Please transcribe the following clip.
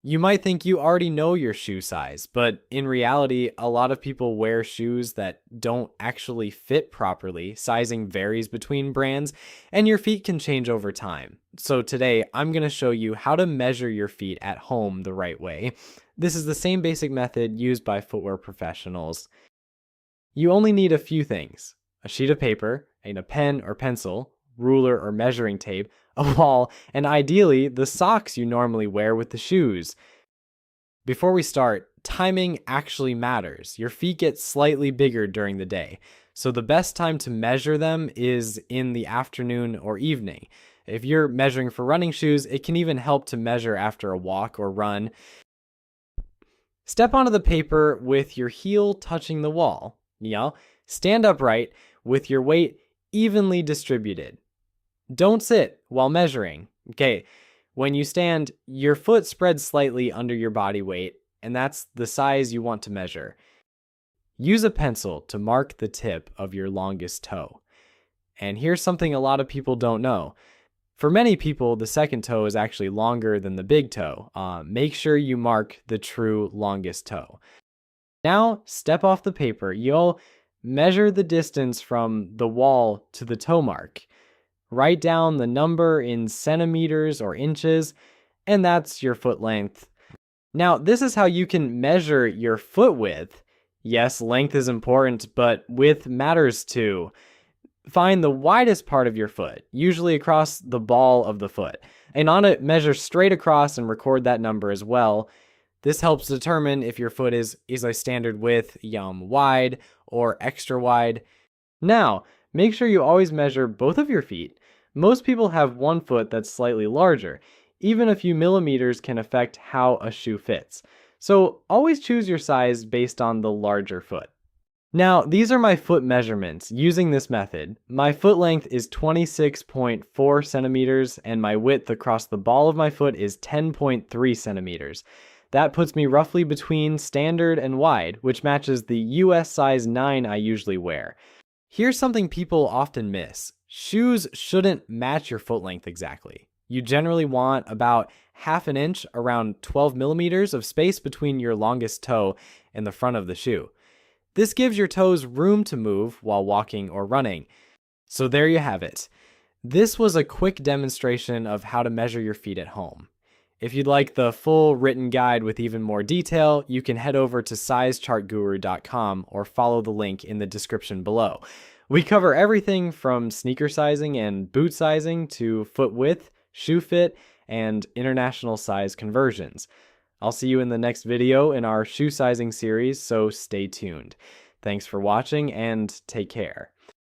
You might think you already know your shoe size, but in reality, a lot of people wear shoes that don't actually fit properly. Sizing varies between brands, and your feet can change over time. So today, I'm going to show you how to measure your feet at home the right way. This is the same basic method used by footwear professionals. You only need a few things: a sheet of paper, and a pen or pencil, ruler or measuring tape, a wall, and ideally the socks you normally wear with the shoes. Before we start, timing actually matters. Your feet get slightly bigger during the day, so the best time to measure them is in the afternoon or evening. If you're measuring for running shoes, it can even help to measure after a walk or run. Step onto the paper with your heel touching the wall. Stand upright with your weight evenly distributed. Don't sit while measuring. Okay, when you stand, your foot spreads slightly under your body weight, and that's the size you want to measure. Use a pencil to mark the tip of your longest toe. And here's something a lot of people don't know. For many people, the second toe is actually longer than the big toe. Make sure you mark the true longest toe. Now, step off the paper. You'll measure the distance from the wall to the toe mark. Write down the number in centimeters or inches, and that's your foot length. Now, this is how you can measure your foot width. Yes, length is important, but width matters too. Find the widest part of your foot, usually across the ball of the foot, and on it, measure straight across and record that number as well. This helps determine if your foot is a standard width, wide, or extra wide. Now, make sure you always measure both of your feet. Most people have one foot that's slightly larger. Even a few millimeters can affect how a shoe fits. So always choose your size based on the larger foot. Now, these are my foot measurements using this method. My foot length is 26.4 centimeters, and my width across the ball of my foot is 10.3 centimeters. That puts me roughly between standard and wide, which matches the US size 9 I usually wear. Here's something people often miss. Shoes shouldn't match your foot length exactly. You generally want about half an inch, around 12 millimeters of space between your longest toe and the front of the shoe. This gives your toes room to move while walking or running. So there you have it. This was a quick demonstration of how to measure your feet at home. If you'd like the full written guide with even more detail, you can head over to sizechartguru.com or follow the link in the description below. We cover everything from sneaker sizing and boot sizing to foot width, shoe fit, and international size conversions. I'll see you in the next video in our shoe sizing series, so stay tuned. Thanks for watching and take care.